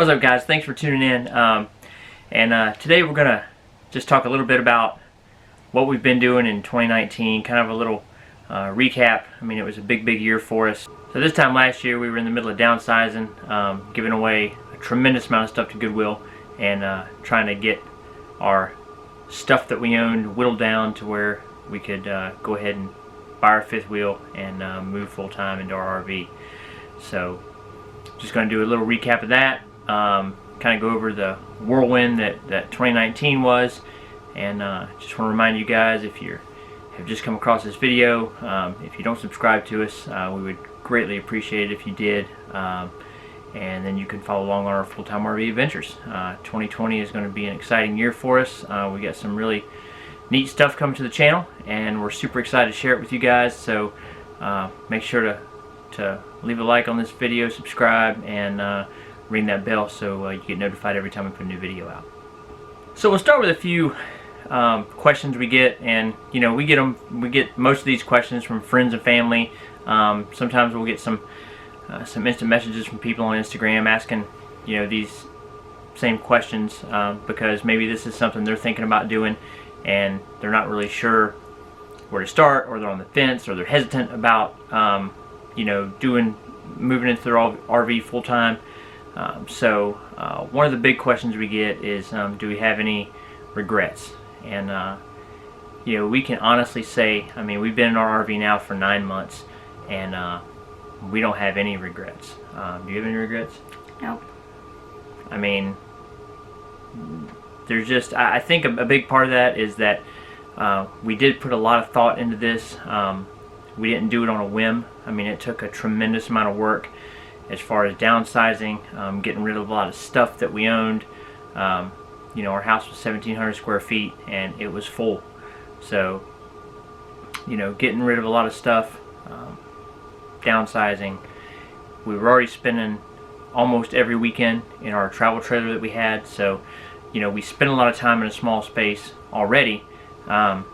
What's up, guys? Thanks for tuning in. Today we're gonna just talk a little bit about what we've been doing in 2019, kind of a little recap. I mean, it was a big year for us. So this time last year we were in the middle of downsizing, giving away a tremendous amount of stuff to Goodwill, and trying to get our stuff that we owned whittled down to where we could go ahead and buy our fifth wheel and move full-time into our RV. So just going to do a little recap of that, kind of go over the whirlwind that 2019 was, and just want to remind you guys, if you have just come across this video, if you don't subscribe to us, we would greatly appreciate it if you did, and then you can follow along on our full-time RV adventures. 2020 is going to be an exciting year for us. We got some really neat stuff coming to the channel, and we're super excited to share it with you guys. So make sure to leave a like on this video, subscribe, and ring that bell so you get notified every time we put a new video out. So we'll start with a few questions we get, and we get most of these questions from friends and family. Sometimes we'll get some instant messages from people on Instagram asking these same questions, because maybe this is something they're thinking about doing and they're not really sure where to start, or they're on the fence, or they're hesitant about moving into their RV full time. So one of the big questions we get is, do we have any regrets? And we can honestly say, I mean, we've been in our RV now for 9 months, and we don't have any regrets. Do you have any regrets? Nope. I mean, there's just, I think a big part of that is that we did put a lot of thought into this. We didn't do it on a whim. I mean, it took a tremendous amount of work as far as downsizing, getting rid of a lot of stuff that we owned. Our house was 1,700 square feet and it was full. So, getting rid of a lot of stuff, downsizing. We were already spending almost every weekend in our travel trailer that we had. So, we spent a lot of time in a small space already, and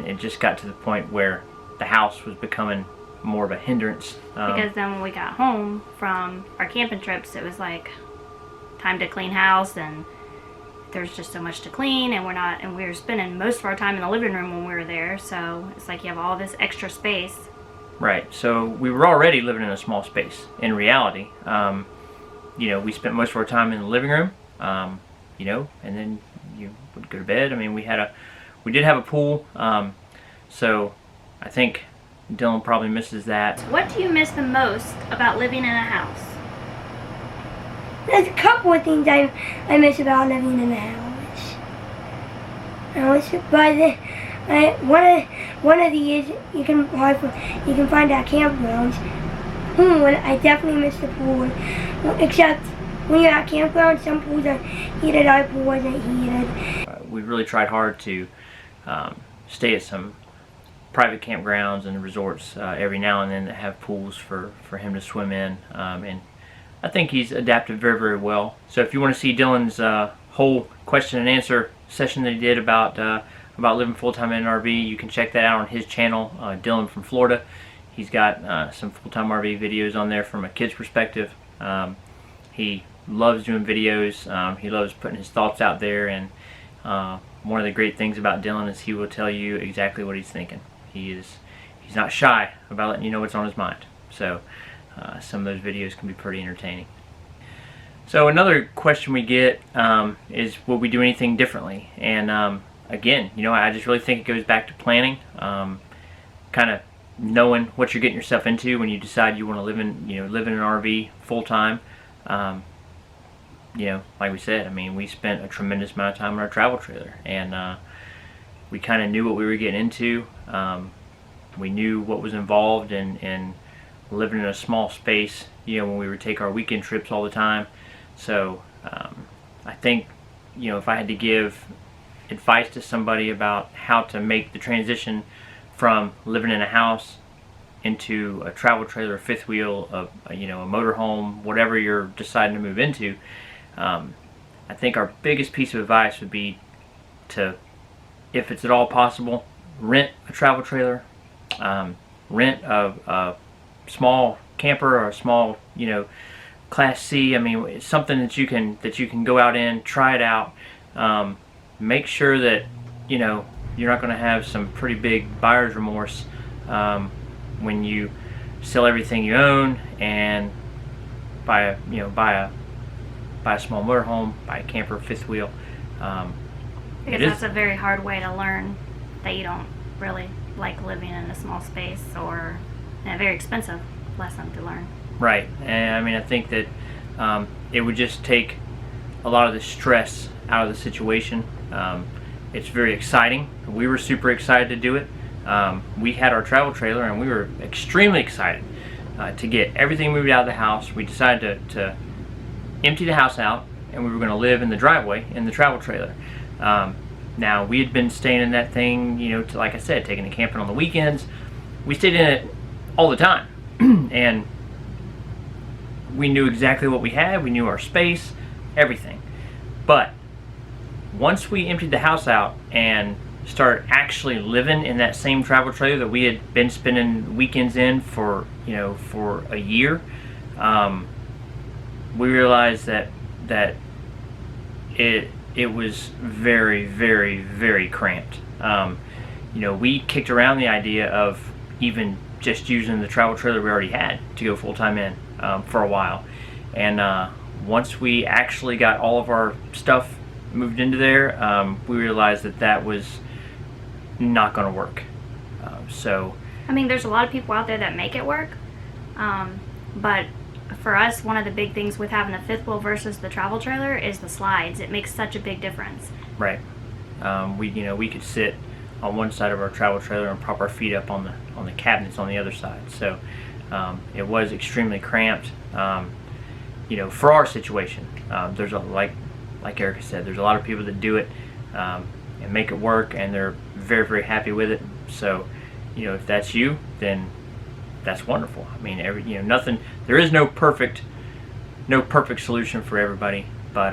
it just got to the point where the house was becoming more of a hindrance. Because then when we got home from our camping trips, it was like time to clean house, and there's just so much to clean, and we were spending most of our time in the living room when we were there. So it's like you have all this extra space. Right. So we were already living in a small space. In reality, we spent most of our time in the living room, and then you would go to bed. I mean, we did have a pool, so I think Dylan probably misses that. What do you miss the most about living in a house? There's a couple of things I miss about living in a house. One of these you can find at campgrounds. I definitely miss the pool. Except when you're at campgrounds, some pools are heated, our pool wasn't heated. We really tried hard to stay at some private campgrounds and resorts every now and then that have pools for him to swim in, and I think he's adapted very well. So if you want to see Dylan's whole question and answer session that he did about living full-time in an RV, you can check that out on his channel, Dylan from Florida. He's got some full-time RV videos on there from a kid's perspective. He loves doing videos. He loves putting his thoughts out there, and one of the great things about Dylan is he will tell you exactly what he's thinking. He's not shy about letting you know what's on his mind. So some of those videos can be pretty entertaining. So another question we get is, will we do anything differently? And again, I just really think it goes back to planning, kind of knowing what you're getting yourself into when you decide you want to live in an RV full time. Like we said, I mean, we spent a tremendous amount of time in our travel trailer, and we kind of knew what we were getting into. We knew what was involved in living in a small space, when we would take our weekend trips all the time. So I think, if I had to give advice to somebody about how to make the transition from living in a house into a travel trailer, a fifth wheel, a motorhome, whatever you're deciding to move into, I think our biggest piece of advice would be to, if it's at all possible, rent a travel trailer, rent a small camper or a small Class C. I mean, it's something that you can go out in, try it out. Make sure that you're not going to have some pretty big buyer's remorse when you sell everything you own and buy a small motorhome, buy a camper, fifth wheel. Because that's a very hard way to learn that you don't really like living in a small space, or a very expensive lesson to learn. Right, and I mean, I think that it would just take a lot of the stress out of the situation. It's very exciting. We were super excited to do it. We had our travel trailer, and we were extremely excited to get everything moved out of the house. We decided to empty the house out, and we were going to live in the driveway in the travel trailer. Now, we had been staying in that thing, like I said, taking it camping on the weekends. We stayed in it all the time, and we knew exactly what we had. We knew our space, everything. But once we emptied the house out and started actually living in that same travel trailer that we had been spending weekends in for a year, we realized that it was very, very, very cramped. We kicked around the idea of even just using the travel trailer we already had to go full-time in for a while. And once we actually got all of our stuff moved into there, we realized that was not going to work. I mean, there's a lot of people out there that make it work, but for us, one of the big things with having the fifth wheel versus the travel trailer is the slides. It makes such a big difference. Right. We could sit on one side of our travel trailer and prop our feet up on the cabinets on the other side. So it was extremely cramped. For our situation, there's like Erica said, there's a lot of people that do it and make it work, and they're very, very happy with it. So if that's you, then that's wonderful. I mean, there is no perfect solution for everybody, but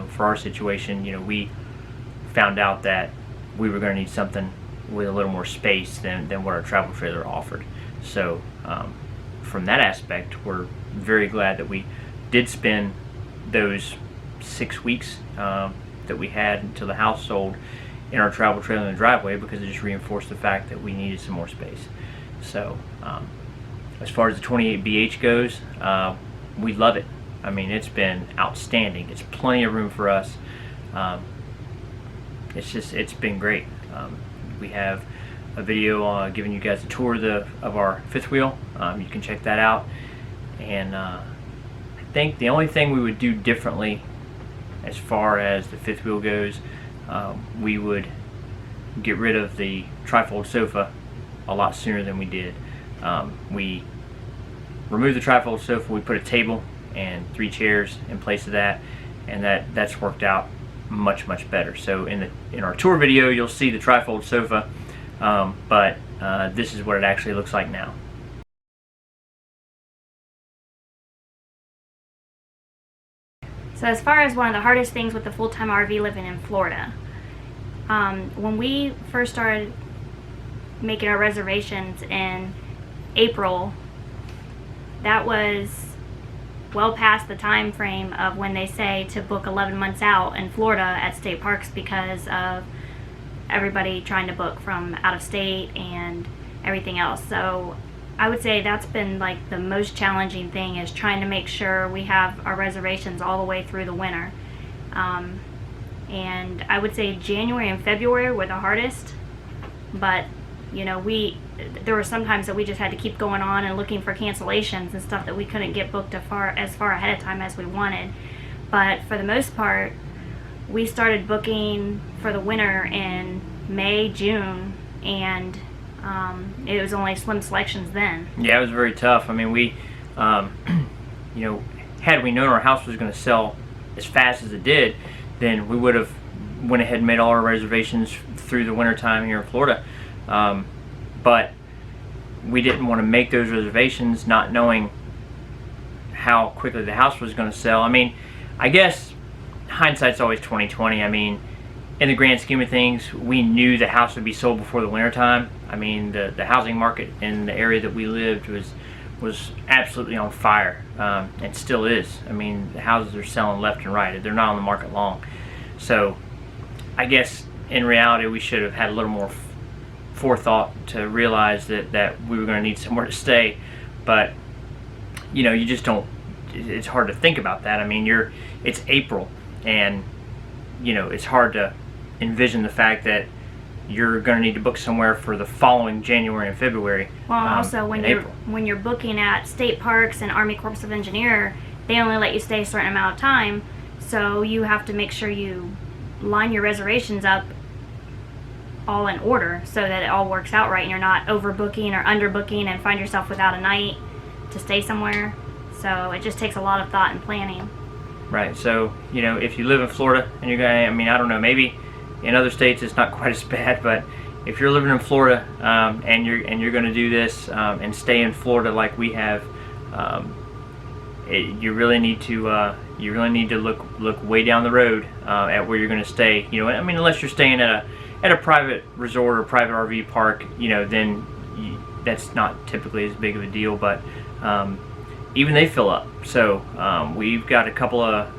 for our situation, we found out that we were going to need something with a little more space than what our travel trailer offered. So from that aspect, we're very glad that we did spend those 6 weeks that we had until the house sold in our travel trailer in the driveway, because it just reinforced the fact that we needed some more space. So as far as the 28BH goes, we love it. I mean, it's been outstanding. It's plenty of room for us. It's been great. We have a video giving you guys a tour of our fifth wheel. You can check that out. And I think the only thing we would do differently as far as the fifth wheel goes, we would get rid of the trifold sofa a lot sooner than we did. We removed the trifold sofa, we put a table and 3 chairs in place of that, and that's worked out much, much better. So in our tour video, you'll see the trifold sofa, but this is what it actually looks like now. So as far as one of the hardest things with the full-time RV living in Florida, when we first started making our reservations in April, that was well past the time frame of when they say to book 11 months out in Florida at state parks, because of everybody trying to book from out of state and everything else. So I would say that's been like the most challenging thing, is trying to make sure we have our reservations all the way through the winter. And I would say January and February were the hardest, but there were some times that we just had to keep going on and looking for cancellations and stuff that we couldn't get booked as far ahead of time as we wanted. But for the most part, we started booking for the winter in May, June, and it was only slim selections then. Yeah, it was very tough. I mean, we, had we known our house was going to sell as fast as it did, then we would have went ahead and made all our reservations through the winter time here in Florida. But we didn't want to make those reservations not knowing how quickly the house was going to sell. I mean, I guess hindsight's always 20/20. I mean, in the grand scheme of things, we knew the house would be sold before the winter time. I mean, the housing market in the area that we lived was was absolutely on fire. It still is. I mean, the houses are selling left and right. They're not on the market long. So I guess in reality we should have had a little more forethought to realize that we were going to need somewhere to stay. But you know, you just don't, it's hard to think about that. I mean, it's April, and you know, it's hard to envision the fact that you're going to need to book somewhere for the following January and February. Well, also when you're booking at state parks and Army Corps of Engineer, they only let you stay a certain amount of time, so you have to make sure you line your reservations up all in order so that it all works out right and you're not overbooking or underbooking and find yourself without a night to stay somewhere. So it just takes a lot of thought and planning. Right. So, you know, if you live in Florida and you're going to, I mean, I don't know, maybe in other states it's not quite as bad, but if you're living in Florida and you're going to do this and stay in Florida like we have, you really need to look way down the road at where you're going to stay. You know, I mean, unless you're staying at a private resort or private RV park, you know, then that's not typically as big of a deal. But even they fill up. So we've got a couple of.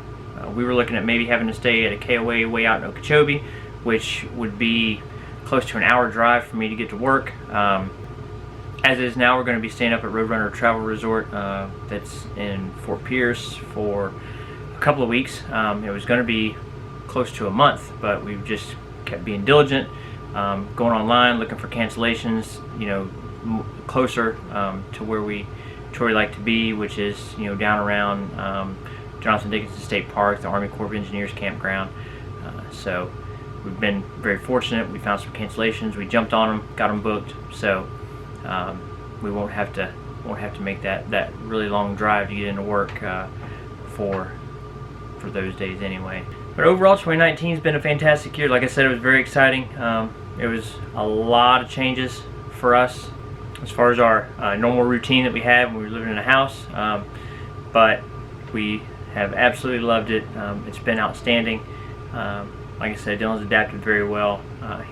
We were looking at maybe having to stay at a KOA way out in Okeechobee, which would be close to an hour drive for me to get to work. As is now, we're going to be staying up at Roadrunner Travel Resort that's in Fort Pierce for a couple of weeks. It was going to be close to a month, but we've just kept being diligent, going online, looking for cancellations, you know, closer to where we like to be, which is, you know, down around Johnson Dickinson State Park, the Army Corps of Engineers campground. So we've been very fortunate. We found some cancellations. We jumped on them, got them booked. So we won't have to make that really long drive to get into work for those days anyway. But overall, 2019 has been a fantastic year. Like I said, it was very exciting. It was a lot of changes for us as far as our normal routine that we had when we were living in a house. But we have absolutely loved it. It's been outstanding. Like I said, Dylan's adapted very well.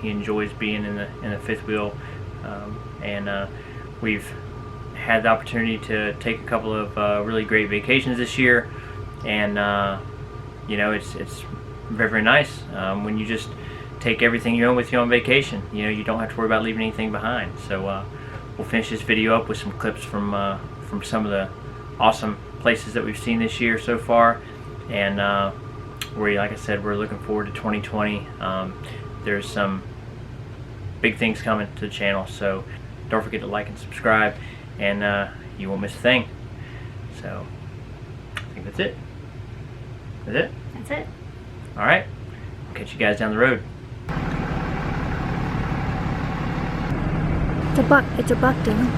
He enjoys being in the fifth wheel, and we've had the opportunity to take a couple of really great vacations this year, and you know, it's very, very nice when you just take everything you own with you on vacation. You know, you don't have to worry about leaving anything behind. So we'll finish this video up with some clips from some of the awesome places that we've seen this year so far, and like I said, we're looking forward to 2020. There's some big things coming to the channel, so don't forget to like and subscribe, and you won't miss a thing. So I think that's it. That's it? That's it. Alright, I'll catch you guys down the road. It's a buck, Dylan.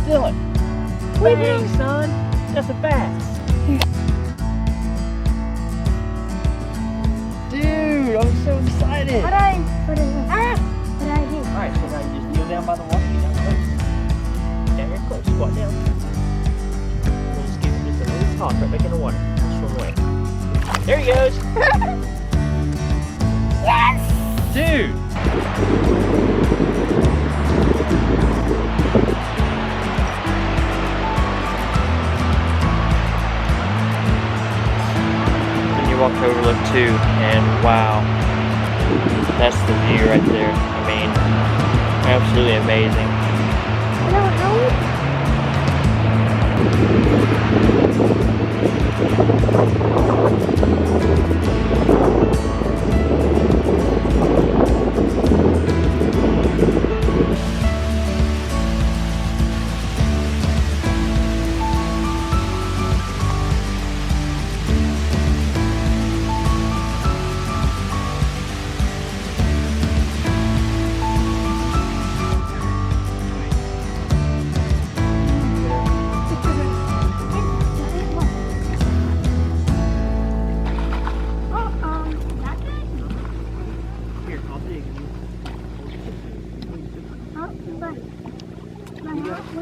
Dylan, dang, son, that's a bass. Dude, I'm so excited. Alright, so now you just kneel down by the water, get down close. Down here close, squat down. We'll just give him just a little toss right back in the water. Swim away. There he goes. Yes! Dude! Walk to overlook too, and wow, that's the view right there. I mean, absolutely amazing. Bye.